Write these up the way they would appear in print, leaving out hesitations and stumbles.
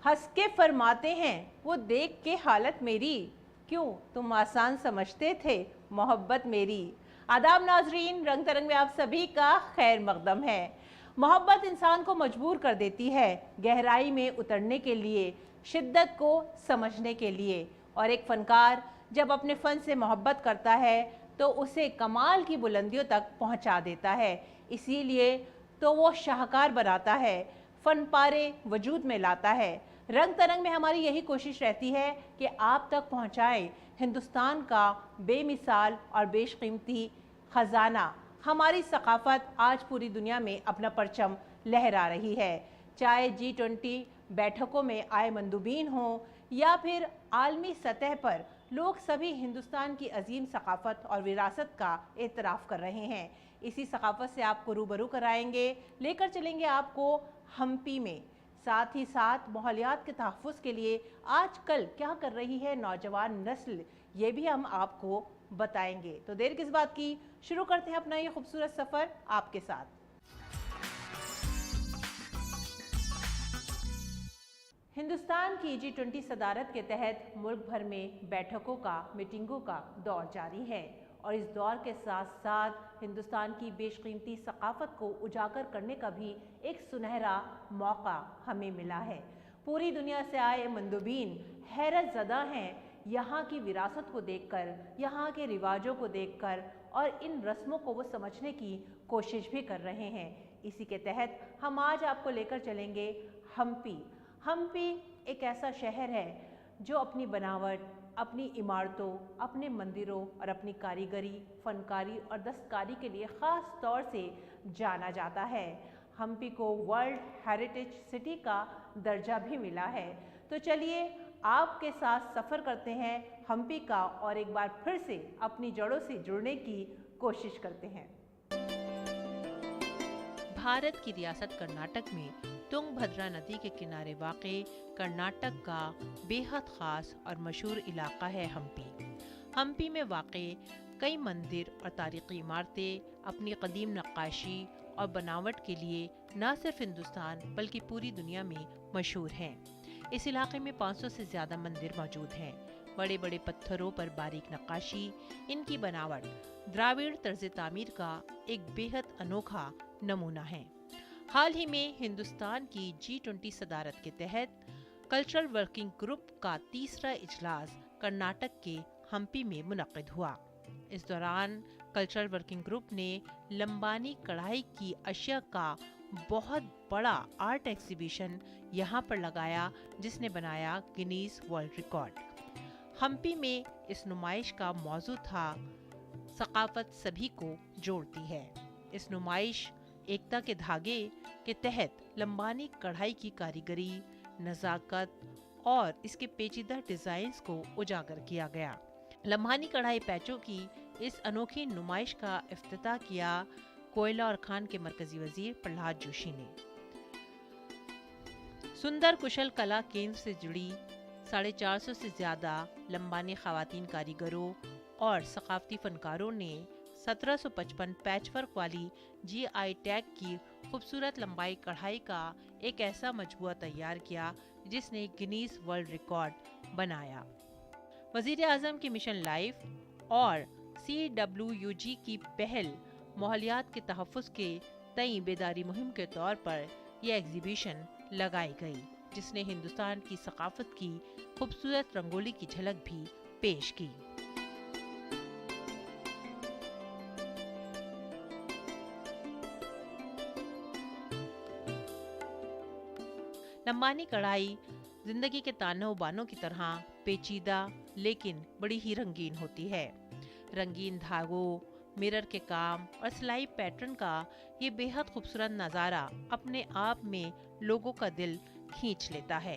हंस के फरमाते हैं वो देख के हालत मेरी, क्यों तुम आसान समझते थे मोहब्बत मेरी। आदाब नाजरीन, रंग तरंग में आप सभी का खैर मकदम है। मोहब्बत इंसान को मजबूर कर देती है गहराई में उतरने के लिए, शिद्दत को समझने के लिए। और एक फ़नकार जब अपने फ़न से मोहब्बत करता है तो उसे कमाल की बुलंदियों तक पहुंचा देता है। इसीलिए तो वो शाहकार बनाता है, फ़न पारे वजूद में लाता है। रंग तरंग में हमारी यही कोशिश रहती है कि आप तक पहुंचाएं हिंदुस्तान का बेमिसाल और बेशकीमती ख़जाना। हमारी सकाफ़त आज पूरी दुनिया में अपना परचम लहरा रही है। चाहे G20 बैठकों में आए मंदुबीन हों या फिर आलमी सतह पर, लोग सभी हिंदुस्तान की अजीम सकाफ़त और विरासत का एतराफ़ कर रहे हैं। इसी सकाफ़त से आपको रूबरू कराएंगे, लेकर चलेंगे आपको हम्पी में। साथ ही साथ माहौलियात के तहफ़्फ़ुज़ के लिए आजकल क्या कर रही है नौजवान नस्ल, ये भी हम आपको बताएंगे। तो देर किस बात की, शुरू करते हैं अपना ये खूबसूरत सफ़र आपके साथ। हिंदुस्तान की G20 सदारत के तहत मुल्क भर में बैठकों का, मीटिंगों का दौर जारी है और इस दौर के साथ साथ हिंदुस्तान की बेशकीमती सकाफ़त को उजागर करने का भी एक सुनहरा मौका हमें मिला है। पूरी दुनिया से आए मंदुबीन हैरत ज़दा हैं यहाँ की विरासत को देखकर, यहाँ के रिवाजों को देखकर, और इन रस्मों को वो समझने की कोशिश भी कर रहे हैं। इसी के तहत हम आज आपको लेकर चलेंगे हम्पी। हम्पी एक ऐसा शहर है जो अपनी बनावट, अपनी इमारतों, अपने मंदिरों और अपनी कारीगरी, फनकारी और दस्तकारी के लिए ख़ास तौर से जाना जाता है। हम्पी को वर्ल्ड हेरिटेज सिटी का दर्जा भी मिला है। तो चलिए आपके साथ सफ़र करते हैं हम्पी का और एक बार फिर से अपनी जड़ों से जुड़ने की कोशिश करते हैं। भारत की रियासत कर्नाटक में तुंगभद्रा नदी के किनारे वाक़े कर्नाटक का बेहद ख़ास और मशहूर इलाका है हम्पी। हम्पी में वाक़े कई मंदिर और तारीख़ी इमारतें अपनी क़दीम नक्काशी और बनावट के लिए न सिर्फ हिंदुस्तान बल्कि पूरी दुनिया में मशहूर हैं। इस इलाके में 500 से ज़्यादा मंदिर मौजूद हैं। बड़े बड़े पत्थरों पर बारीक नक्काशी, इनकी बनावट द्राविड़ तर्ज तामीर का एक बेहद अनोखा नमूना है। हाल ही में हिंदुस्तान की G20 सदारत के तहत कल्चरल वर्किंग ग्रुप का तीसरा इजलास कर्नाटक के हम्पी में मुनक्किद हुआ। इस दौरान कल्चरल वर्किंग ग्रुप ने लंबानी कढ़ाई की अशिया का बहुत बड़ा आर्ट एग्जीबिशन यहाँ पर लगाया, जिसने बनाया गिनीज वर्ल्ड रिकॉर्ड। हम्पी में इस नुमाइश का मौजू था सकाफत सभी को जोड़ती है। इस नुमाइश एकता के धागे के तहत लंबानी कढ़ाई की कारीगरी, नज़ाकत और इसके पेचीदा डिज़ाइंस को उजागर किया गया। लम्हानी कढ़ाई पैचों की इस अनोखी नुमाइश का इफ्तिताह किया कोयला और खान के मरकजी वजीर प्रहलाद जोशी ने। सुंदर कुशल कला केंद्र से जुड़ी 450 से ज़्यादा लंबानी ख़वातीन कारीगरों और सकाफती फनकारों ने 1755 पैचवर्क वाली GI टैग की खूबसूरत लंबाई कढ़ाई का एक ऐसा मजबूआ तैयार किया जिसने गिनीज वर्ल्ड रिकॉर्ड बनाया। वज़ीर आज़म की मिशन लाइफ और CWUG की पहल माहौलियात के तहफ़्फ़ुज़ के तई बेदारी मुहिम के तौर पर यह एग्जीबिशन लगाई गई, जिसने हिंदुस्तान की सकाफत की खूबसूरत रंगोली की झलक भी पेश की। लंबानी कढ़ाई जिंदगी के तानों बानों की तरह पेचीदा लेकिन बड़ी ही रंगीन होती है। रंगीन धागों, मिरर के काम और सिलाई पैटर्न का ये बेहद खूबसूरत नज़ारा अपने आप में लोगों का दिल खींच लेता है।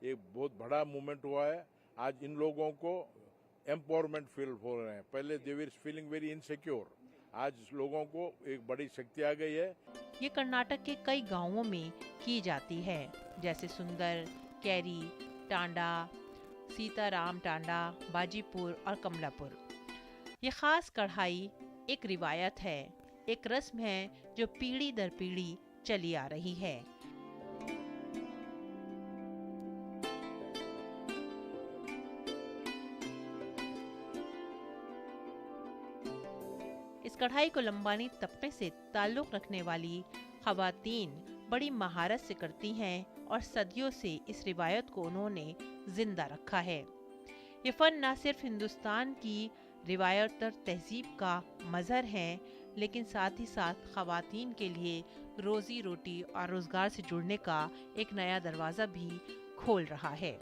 एक बहुत बड़ा मूवमेंट हुआ है। आज इन लोगों को एम्पावरमेंट फील हो रहे हैं। पहले दे वर फीलिंग वेरी इनसिक्योर, आज लोगों को एक बड़ी शक्ति आ गई है। ये कर्नाटक के कई गांवों में की जाती है, जैसे सुंदर, कैरी, टांडा, सीताराम टांडा, बाजीपुर और कमलापुर। ये खास कढ़ाई एक रिवायत है, एक रस्म है जो पीढ़ी दर पीढ़ी चली आ रही है। कढ़ाई को लंबानी तबके से ताल्लुक़ रखने वाली ख़वातीन बड़ी महारत से करती हैं और सदियों से इस रिवायत को उन्होंने जिंदा रखा है। ये फ़न न सिर्फ हिंदुस्तान की रिवायत और तहजीब का मज़हर है, लेकिन साथ ही साथ ख़वातीन के लिए रोज़ी रोटी और रोज़गार से जुड़ने का एक नया दरवाज़ा भी खोल रहा है।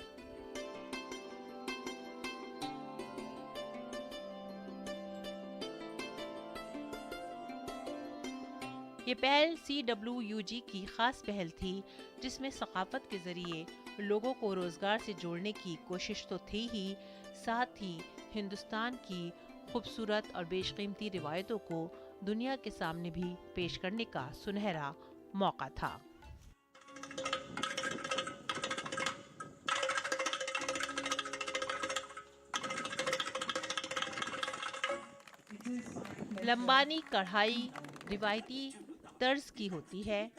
ये पहल CWUG की ख़ास पहल थी, जिसमें सक़ाफ़त के ज़रिए लोगों को रोज़गार से जोड़ने की कोशिश तो थी ही, साथ ही हिंदुस्तान की खूबसूरत और बेशकीमती रिवायतों को दुनिया के सामने भी पेश करने का सुनहरा मौका था। लंबानी कढ़ाई रिवायती तर्ज की होती है,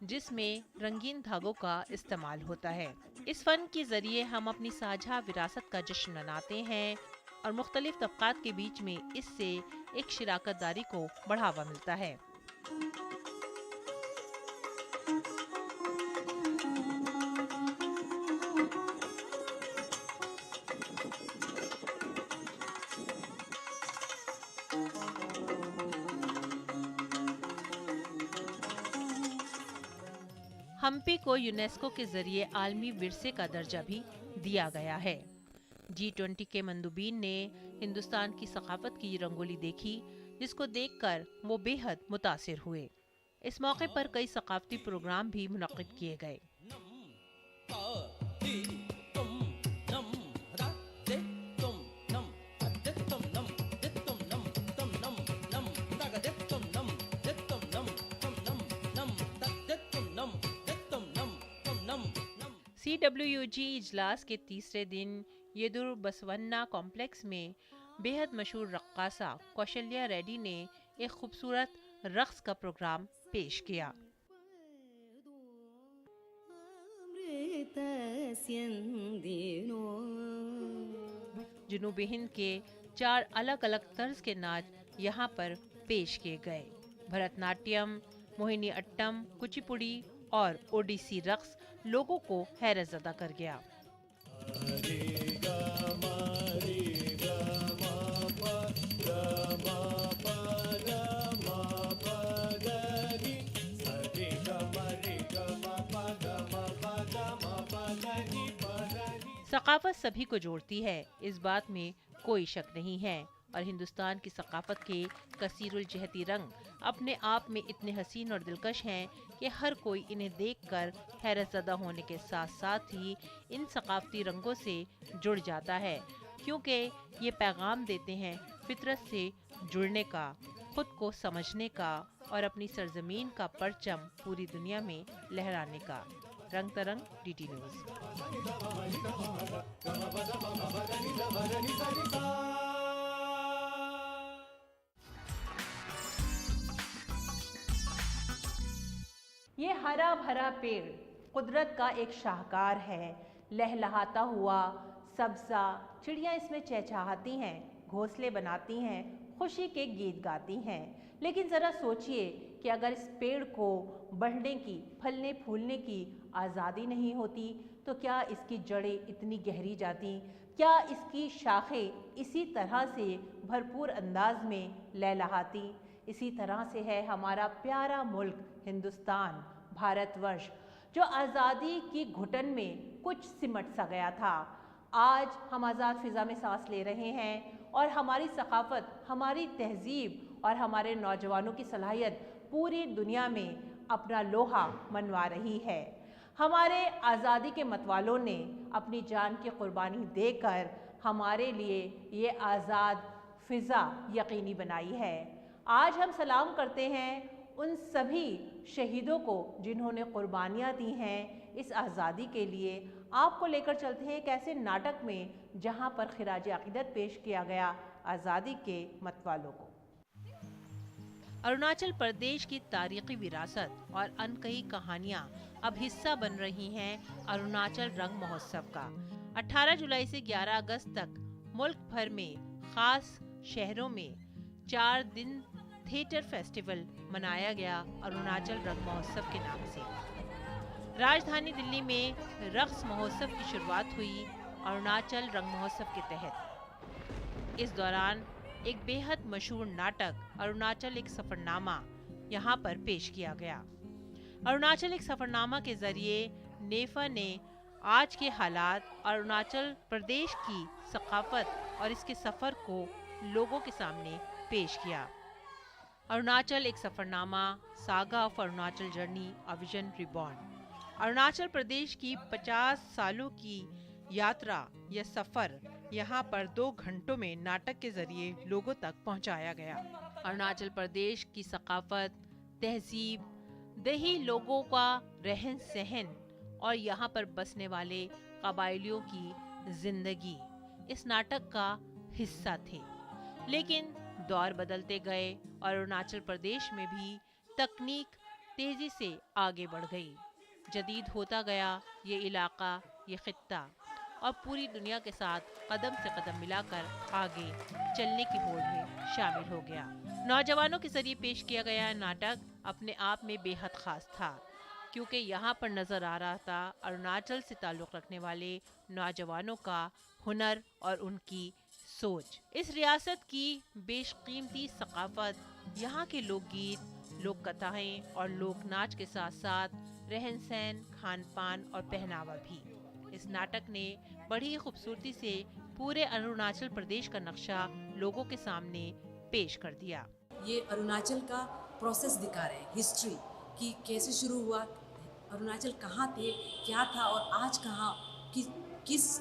जिसमें रंगीन धागों का इस्तेमाल होता है। इस फन के जरिए हम अपनी साझा विरासत का जश्न मनाते हैं और मुख्तलिफ तबक़ात के बीच में इससे एक शिराकतदारी को बढ़ावा मिलता है। हम्पी को यूनेस्को के जरिए आलमी विरसे का दर्जा भी दिया गया है। G20 के मंदुबीन ने हिंदुस्तान की सकाफत की रंगोली देखी, जिसको देखकर वो बेहद मुतासिर हुए। इस मौके पर कई सकाफती प्रोग्राम भी मुनक्किद किए गए। CWUG इजलास के तीसरे दिन येदुर बसवन्ना कॉम्प्लेक्स में बेहद मशहूर रक्कासा कौशल्या रेड्डी ने एक खूबसूरत रक्स का प्रोग्राम पेश किया। जनूबी हिंद के 4 अलग अलग तर्ज के नाच यहाँ पर पेश किए गए। भरतनाट्यम, मोहिनी अट्टम, कुचिपुड़ी और ओडिसी रक्स लोगों को हैरत ज़दा कर गया। सकाफत सभी को जोड़ती है, इस बात में कोई शक नहीं है, और हिंदुस्तान की सकाफत के कसीरुल जहती रंग अपने आप में इतने हसीन और दिलकश हैं कि हर कोई इन्हें देखकर हैरतज़दा होने के साथ साथ ही इन सकाफती रंगों से जुड़ जाता है, क्योंकि ये पैगाम देते हैं फितरत से जुड़ने का, खुद को समझने का और अपनी सरजमीन का परचम पूरी दुनिया में लहराने का। रंग तरंग DT न्यूज़। ये हरा भरा पेड़ कुदरत का एक शाहकार है। लहलहाता हुआ सब्जा, चिड़ियाँ इसमें चहचहाती हैं, घोंसले बनाती हैं, खुशी के गीत गाती हैं। लेकिन ज़रा सोचिए कि अगर इस पेड़ को बढ़ने की, फलने फूलने की आज़ादी नहीं होती तो क्या इसकी जड़ें इतनी गहरी जाती, क्या इसकी शाखें इसी तरह से भरपूर अंदाज में लहलहाती। इसी तरह से है हमारा प्यारा मुल्क हिंदुस्तान, भारतवर्ष, जो आज़ादी की घुटन में कुछ सिमट सा गया था। आज हम आज़ाद फ़िज़ा में सांस ले रहे हैं और हमारी सकाफत, हमारी तहजीब और हमारे नौजवानों की सलाहियत पूरी दुनिया में अपना लोहा मनवा रही है। हमारे आज़ादी के मतवालों ने अपनी जान की कुर्बानी देकर हमारे लिए ये आज़ाद फ़िज़ा यकीनी बनाई है। आज हम सलाम करते हैं उन सभी शहीदों को जिन्होंने कुर्बानियाँ दी हैं इस आज़ादी के लिए। आपको लेकर चलते हैं एक ऐसे नाटक में जहाँ पर खिराज अक़ीदत पेश किया गया आज़ादी के मतवालों को। अरुणाचल प्रदेश की तारीखी विरासत और अनकही कहानियाँ अब हिस्सा बन रही हैं अरुणाचल रंग महोत्सव का। 18 जुलाई से 11 अगस्त तक मुल्क भर में खास शहरों में 4 दिन थिएटर फेस्टिवल मनाया गया अरुणाचल रंग महोत्सव के नाम से। राजधानी दिल्ली में रक्स महोत्सव की शुरुआत हुई अरुणाचल रंग महोत्सव के तहत। इस दौरान एक बेहद मशहूर नाटक अरुणाचल एक सफरनामा यहाँ पर पेश किया गया। अरुणाचल एक सफरनामा के जरिए नेफा ने आज के हालात, अरुणाचल प्रदेश की सकाफत और इसके सफ़र को लोगों के सामने पेश किया। अरुणाचल एक सफरनामा, saga of Arunachal journey, a vision reborn. Arunachal Pradesh की 50 सालों की यात्रा या सफर यहाँ पर 2 घंटों में नाटक के जरिए लोगों तक पहुँचाया गया। अरुणाचल प्रदेश की सकाफत, तहजीब, दही लोगों का रहन सहन और यहाँ पर बसने वाले कबायलियों की जिंदगी इस नाटक का हिस्सा थे। लेकिन दौर बदलते गए और अरुणाचल प्रदेश में भी तकनीक तेजी से आगे बढ़ गई। जदीद होता गया ये इलाका, ये खित्ता, और पूरी दुनिया के साथ कदम से कदम मिलाकर आगे चलने की होड़ में शामिल हो गया। नौजवानों के जरिए पेश किया गया नाटक अपने आप में बेहद खास था, क्योंकि यहाँ पर नज़र आ रहा था अरुणाचल से ताल्लुक़ रखने वाले नौजवानों का हुनर और उनकी सोच। इस रियासत की बेशकीमती सकाफत, यहाँ के लोकगीत, लोक कथाएँ और लोक नाच के साथ साथ रहन सहन, खान पान और पहनावा भी। इस नाटक ने बड़ी खूबसूरती से पूरे अरुणाचल प्रदेश का नक्शा लोगों के सामने पेश कर दिया। ये अरुणाचल का प्रोसेस दिखा रहे हैं, हिस्ट्री कि कैसे शुरू हुआ, अरुणाचल कहाँ थे, क्या था और आज कहाँ किस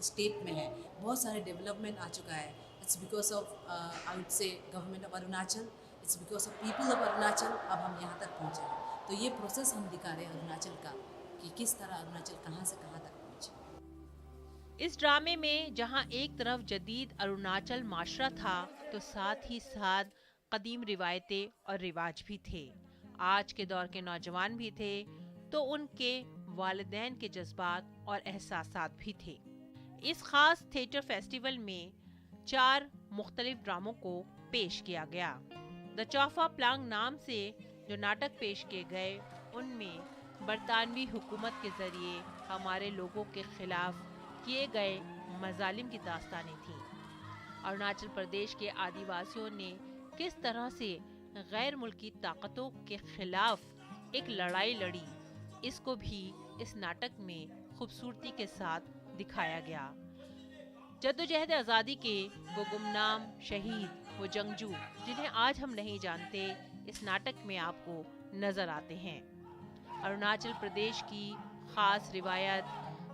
स्टेट में है। बहुत सारे डेवलपमेंट आ चुका है। It's because of I would say government of Arunachal, it's because of people of Arunachal अब हम यहाँ तक पहुँचे हैं। तो ये प्रोसेस हम दिखा रहे हैं अरुणाचल का कि किस तरह अरुणाचल कहाँ से कहाँ तक पहुँचे। इस ड्रामे में जहाँ एक तरफ जदीद अरुणाचल माशरा था, तो साथ ही साथ कदीम रिवायतें और रिवाज भी थे। आज के दौर के नौजवान भी थे, तो उनके वालिदैन के जज्बात और एहसासात भी थे। इस खास थिएटर फेस्टिवल में 4 मुख्तलिफ ड्रामों को पेश किया गया। द चौफा प्लांग नाम से जो नाटक पेश किए गए, उनमें बरतानवी हुकूमत के ज़रिए हमारे लोगों के खिलाफ किए गए मजालिम की दास्तानें थीं। अरुणाचल प्रदेश के आदिवासियों ने किस तरह से गैर मुल्की ताकतों के खिलाफ एक लड़ाई लड़ी, इसको भी इस नाटक में खूबसूरती के साथ दिखाया गया। जद्दोजहद आज़ादी के वो गुमनाम शहीद, वो जंगजू जिन्हें आज हम नहीं जानते, इस नाटक में आपको नजर आते हैं। अरुणाचल प्रदेश की खास रिवायत,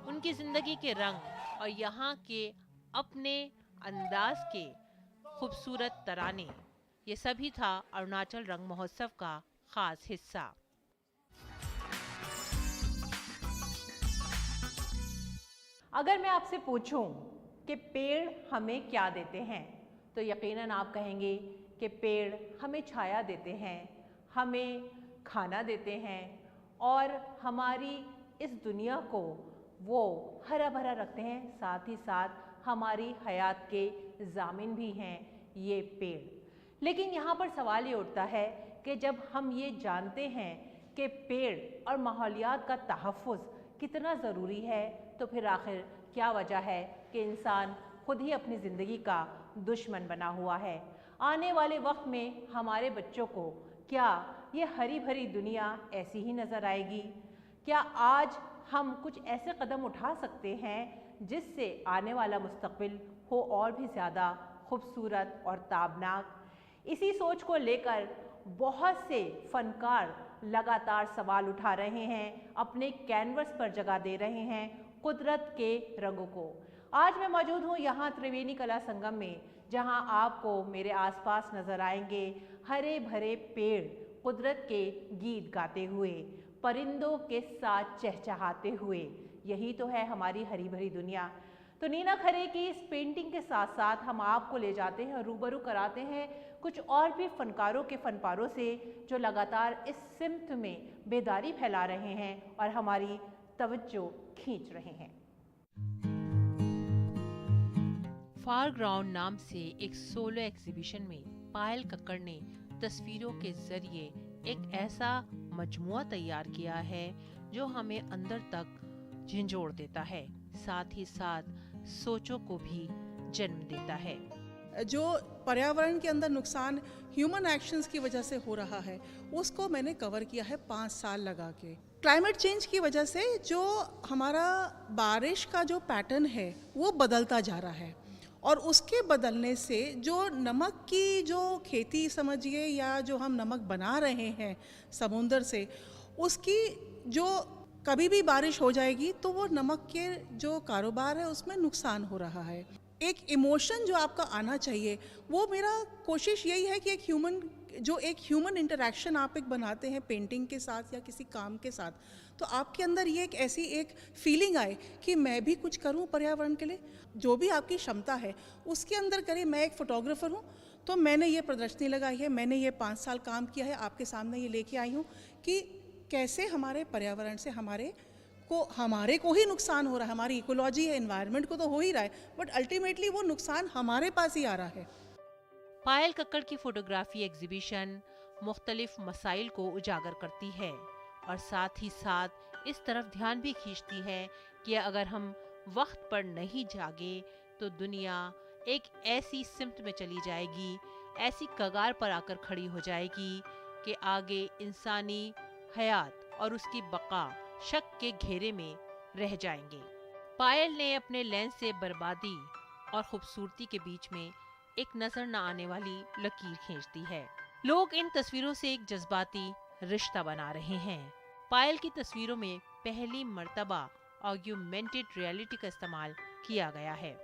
उनकी जिंदगी के रंग और यहाँ के अपने अंदाज के खूबसूरत तराने, ये सभी था अरुणाचल रंग महोत्सव का खास हिस्सा। अगर मैं आपसे पूछूं कि पेड़ हमें क्या देते हैं, तो यकीनन आप कहेंगे कि पेड़ हमें छाया देते हैं, हमें खाना देते हैं और हमारी इस दुनिया को वो हरा भरा रखते हैं। साथ ही साथ हमारी हयात के ज़ामिन भी हैं ये पेड़। लेकिन यहाँ पर सवाल ये उठता है कि जब हम ये जानते हैं कि पेड़ और माहौलियात का तहफ़्फ़ुज़ कितना ज़रूरी है, तो फिर आखिर क्या वजह है कि इंसान खुद ही अपनी ज़िंदगी का दुश्मन बना हुआ है। आने वाले वक्त में हमारे बच्चों को क्या ये हरी भरी दुनिया ऐसी ही नज़र आएगी? क्या आज हम कुछ ऐसे कदम उठा सकते हैं जिससे आने वाला मुस्तक़बिल हो और भी ज़्यादा खूबसूरत और ताबनाक? इसी सोच को लेकर बहुत से फ़नकार लगातार सवाल उठा रहे हैं, अपने कैनवस पर जगह दे रहे हैं कुदरत के रंगों को। आज मैं मौजूद हूँ यहाँ त्रिवेणी कला संगम में, जहाँ आपको मेरे आसपास नज़र आएंगे हरे भरे पेड़ कुदरत के गीत गाते हुए, परिंदों के साथ चहचहाते हुए। यही तो है हमारी हरी भरी दुनिया। तो नीना खरे की इस पेंटिंग के साथ साथ हम आपको ले जाते हैं और रूबरू कराते हैं कुछ और भी फनकारों के फनपारों से, जो लगातार इस सिमत में बेदारी फैला रहे हैं और हमारी तवज्जो खींच रहे हैं। फार ग्राउंड नाम से एक सोलो एग्जीबिशन में पायल कक्कड़ ने तस्वीरों के जरिए एक ऐसा मजमुआ तैयार किया है जो हमें अंदर तक झंझोड़ देता है, साथ ही साथ सोचों को भी जन्म देता है। जो पर्यावरण के अंदर नुकसान ह्यूमन एक्शंस की वजह से हो रहा है उसको मैंने कवर किया है 5 साल लगा के। क्लाइमेट चेंज की वजह से जो हमारा बारिश का जो पैटर्न है वो बदलता जा रहा है, और उसके बदलने से जो नमक की जो खेती समझिए या जो हम नमक बना रहे हैं समुंदर से, उसकी जो कभी भी बारिश हो जाएगी तो वो नमक के जो कारोबार है उसमें नुकसान हो रहा है। एक इमोशन जो आपका आना चाहिए, वो मेरा कोशिश यही है कि एक ह्यूमन इंटरेक्शन आप एक बनाते हैं पेंटिंग के साथ या किसी काम के साथ, तो आपके अंदर ये एक ऐसी एक फीलिंग आए कि मैं भी कुछ करूं पर्यावरण के लिए। जो भी आपकी क्षमता है उसके अंदर करें। मैं एक फोटोग्राफर हूं, तो मैंने ये प्रदर्शनी लगाई है, मैंने ये 5 साल काम किया है, आपके सामने ये लेके आई हूँ कि कैसे हमारे पर्यावरण से हमारे को ही नुकसान हो रहा है। हमारी इकोलॉजी है, एनवायरनमेंट को तो हो ही रहा है, बट अल्टीमेटली वो नुकसान हमारे पास ही आ रहा है। पायल कक्कड़ की फोटोग्राफी एग्जीबिशन मुख्तलिफ मसाइल को उजागर करती है और साथ ही साथ इस तरफ ध्यान भी खींचती है कि अगर हम वक्त पर नहीं जागे तो दुनिया एक ऐसी सिमत में चली जाएगी, ऐसी कगार पर आकर खड़ी हो जाएगी कि आगे इंसानी हयात और उसकी बका शक के घेरे में रह जाएंगे। पायल ने अपने लेंस से बर्बादी और खूबसूरती के बीच में एक नजर न आने वाली लकीर खींचती है। लोग इन तस्वीरों से एक जज्बाती रिश्ता बना रहे हैं। पायल की तस्वीरों में पहली मर्तबा ऑग्यूमेंटेड रियलिटी का इस्तेमाल किया गया है।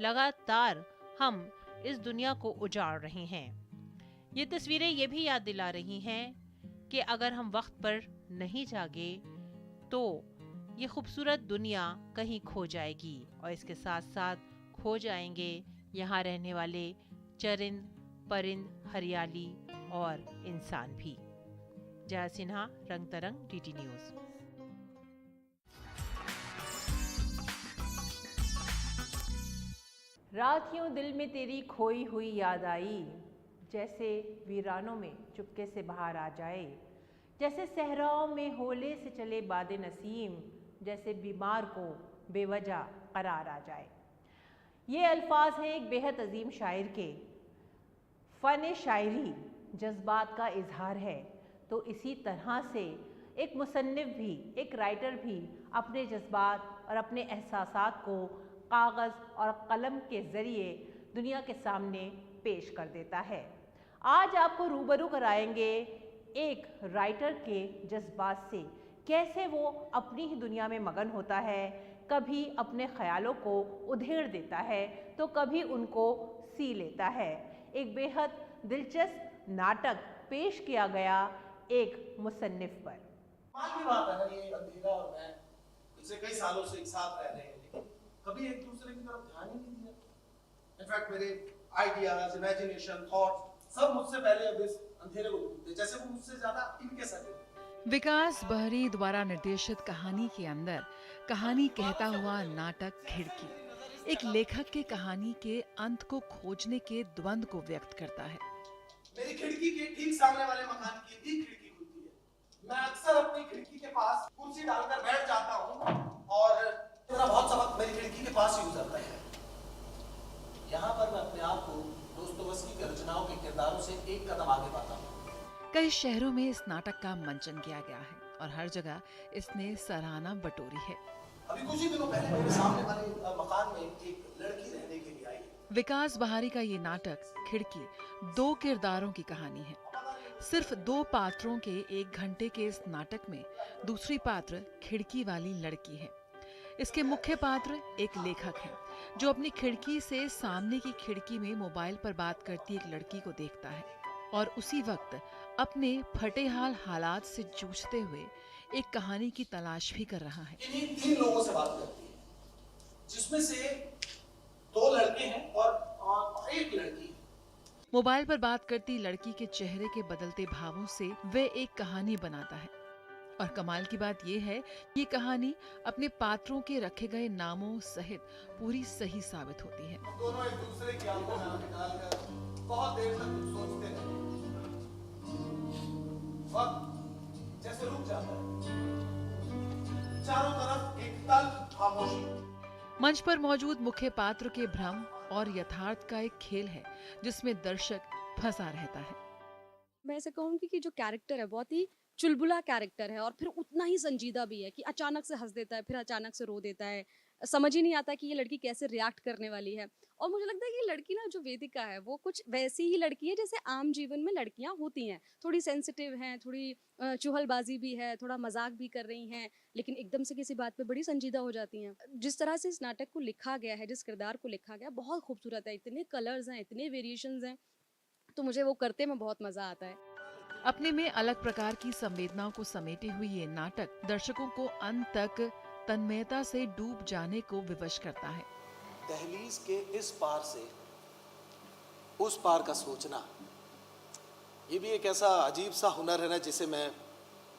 लगातार हम इस दुनिया को उजाड़ रहे हैं। ये तस्वीरें ये भी याद दिला रही हैं कि अगर हम वक्त पर नहीं जागे तो ये खूबसूरत दुनिया कहीं खो जाएगी, और इसके साथ साथ खो जाएंगे यहाँ रहने वाले चरिंद परिंद, हरियाली और इंसान भी। जया सिन्हा, रंग तरंग, डीटी न्यूज़। रात यूं दिल में तेरी खोई हुई याद आई, जैसे वीरानों में चुपके से बाहर आ जाए, जैसे सहराओं में होले से चले बादे नसीम, जैसे बीमार को बेवजह करार आ जाए। ये अल्फाज हैं एक बेहद अजीम शायर के। फ़न शायरी जज्बात का इजहार है, तो इसी तरह से एक मुसन्निफ भी, एक राइटर भी अपने जज्बात और अपने एहसासात को कागज़ और कलम के ज़रिए दुनिया के सामने पेश कर देता है। आज आपको रूबरू कराएंगे एक राइटर के जज्बात से, कैसे वो अपनी ही दुनिया में मगन होता है, कभी अपने ख़यालों को उधेड़ देता है तो कभी उनको सी लेता है। एक बेहद दिलचस्प नाटक पेश किया गया एक मुसन्निफ पर। कमाल की बात है ना, ये अंधेरा और मैं पिछले कई सालों से एक साथ रह रहे हैं, लेकिन कभी एक दूसरे की तरफ ध्यान ही नहीं दिया। इनफैक्ट मेरे आइडियाज, इमेजिनेशन, थॉट सब मुझसे पहले अब इस अंधेरे को ढूंढते, जैसे वो मुझसे ज्यादा इनके सके। विकास बहरी द्वारा निर्देशित कहानी के अंदर कहानी कहता हुआ नाटक खिड़की एक लेखक के कहानी के अंत को खोजने के द्वंद को व्यक्त करता है। मेरी खिड़की के ठीक सामने वाले मकान की भी खिड़की खुलती है। मैं अक्सर अपनी खिड़की के पास कुर्सी डालकर बैठ जाता हूँ और मेरा बहुत सा वक्त मेरी खिड़की के पास ही गुजरता है। यहाँ पर मैं अपने आप को दोस्तोवस्की की रचनाओं के किरदारों से एक कदम आगे पाता हूँ। कई शहरों में इस नाटक का मंचन किया गया है और हर जगह इसने सराहना बटोरी है। अभी कुछ ही दिनों पहले मेरे सामने वाले मकान में एक लड़की रहने के लिए आई। विकास बहारी का ये नाटक खिड़की 2 किरदारों की कहानी है। सिर्फ 2 पात्रों के 1 घंटे के इस नाटक में दूसरी पात्र खिड़की वाली लड़की है। इसके मुख्य पात्र एक लेखक है जो अपनी खिड़की से सामने की खिड़की में मोबाइल पर बात करती एक लड़की को देखता है और उसी वक्त अपने फटेहाल हालात से जूझते हुए एक कहानी की तलाश भी कर रहा है। इन्हीं 3 लोगों से बात करती है, जिसमें से 2 लड़के हैं और एक लड़की है। मोबाइल पर बात करती लड़की के चेहरे के बदलते भावों से वे एक कहानी बनाता है और कमाल की बात यह है ये कहानी अपने पात्रों के रखे गए नामों सहित पूरी सही साबित होती है। दोनों एक दूसरे की आंखों में आंखें डालकर बहुत देर तक कुछ सोचते रहे। वक्त जैसे रुक जाता है, चारों तरफ एक तल खामोशी। मंच पर मौजूद मुख्य पात्र के भ्रम और यथार्थ का एक खेल है जिसमें दर्शक फंसा रहता है। मैं ऐसे कहूँगी कि जो कैरेक्टर है बहुत ही चुलबुला कैरेक्टर है और फिर उतना ही संजीदा भी है कि अचानक से हंस देता है, फिर अचानक से रो देता है, समझ ही नहीं आता कि ये लड़की कैसे रिएक्ट करने वाली है। और मुझे लगता है कि ये लड़की ना, जो वेदिका है, वो कुछ वैसी ही लड़की है जैसे आम जीवन में लड़कियां होती हैं। थोड़ी सेंसिटिव हैं, थोड़ी चुहलबाजी भी है, थोड़ा मजाक भी कर रही हैं, लेकिन एकदम से किसी बात पे बड़ी संजीदा हो जाती हैं। जिस तरह से इस नाटक को लिखा गया है, जिस किरदार को लिखा गया, बहुत खूबसूरत है। इतने कलर्स हैं, इतने वेरिएशंस हैं, तो मुझे वो करते में बहुत मजा आता है। अपने में अलग प्रकार की संवेदनाओं को समेटे हुए ये नाटक दर्शकों को अंत तक तन्मयता से डूब जाने को विवश करता है। दहलीज के इस पार से उस पार का सोचना, ये भी एक ऐसा अजीब सा हुनर है ना, जिसे मैं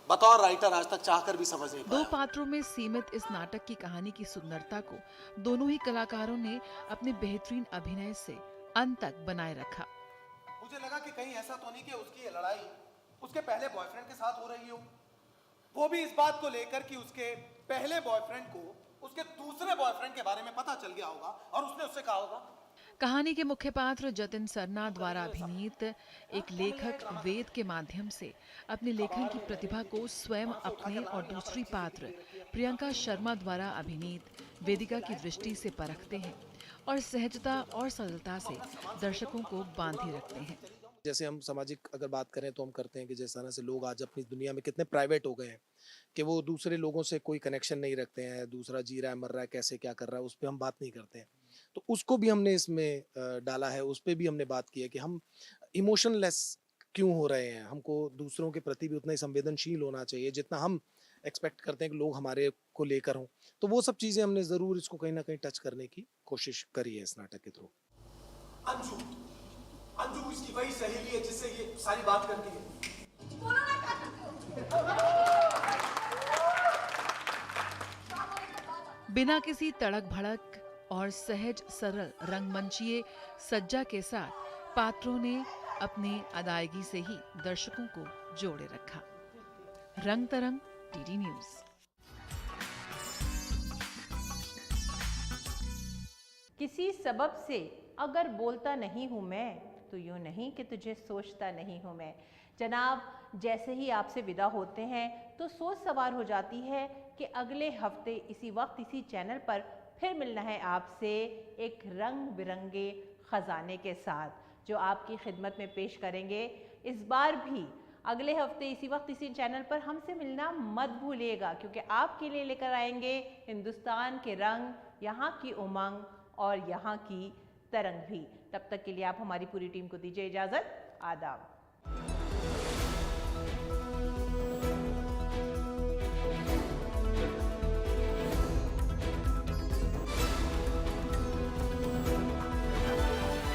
बतौर राइटर आज तक चाहकर भी समझ नहीं पाया। दो पात्रों में सीमित इस नाटक की कहानी की सुंदरता को दोनों ही कलाकारों ने अपने बेहतरीन अभिनय से अंत तक बनाए रखा। मुझे लगा कि कहीं ऐसा तो नहीं कि उसकी लड़ाई उसके पहले बॉयफ्रेंड के साथ हो रही हो, वो भी इस बात को लेकर कि उसके पहले बॉयफ्रेंड को उसके दूसरे बॉयफ्रेंड के बारे में पता चल गया होगा और उसने उससे कहा होगा। कहानी के मुख्य पात्र जतिन सरना द्वारा अभिनीत एक लेखक वेद के माध्यम से अपने लेखन की प्रतिभा को स्वयं अपने और दूसरी पात्र प्रियंका शर्मा द्वारा अभिनीत वेदिका की दृष्टि से परखते हैं और सहजता और सरलता से दर्शकों को बांधे रखते हैं। जैसे हम सामाजिक अगर बात करें तो हम करते हैं कि जिस तरह से लोग आज अपनी दुनिया में कितने प्राइवेट हो गए हैं कि वो दूसरे लोगों से कोई कनेक्शन नहीं रखते हैं, दूसरा जी रहा है, मर रहा है, कैसे क्या कर रहा है, उस पर हम बात नहीं करते हैं। तो उसको भी हमने इसमें डाला है, उस पर भी हमने बात की है कि हम इमोशनलेस क्यों हो रहे हैं। हमको दूसरों के प्रति भी उतना ही संवेदनशील होना चाहिए जितना हम एक्सपेक्ट करते हैं कि लोग हमारे को लेकर हों। तो वो सब चीज़ें हमने ज़रूर इसको कहीं ना कहीं टच करने की कोशिश करी है इस नाटक के थ्रू। अंजू इसकी वही सहेली है जिससे ये सारी बात करती है। बिना किसी तड़क भड़क और सहज सरल रंगमंचीय सज्जा के साथ पात्रों ने अपनी अदायगी से ही दर्शकों को जोड़े रखा। रंग तरंग, टीडी न्यूज़। किसी सबब से अगर बोलता नहीं हूँ मैं, तो यूँ नहीं कि तुझे सोचता नहीं हूँ मैं। जनाब, जैसे ही आपसे विदा होते हैं तो सोच सवार हो जाती है कि अगले हफ्ते इसी वक्त इसी चैनल पर फिर मिलना है आपसे एक रंग बिरंगे ख़जाने के साथ, जो आपकी खिदमत में पेश करेंगे। इस बार भी अगले हफ्ते इसी वक्त इसी चैनल पर हमसे मिलना मत भूलिएगा, क्योंकि आपके लिए लेकर आएंगे हिंदुस्तान के रंग, यहाँ की उमंग और यहाँ की तरंग भी। तब तक के लिए आप हमारी पूरी टीम को दीजिए इजाज़त। आदाब।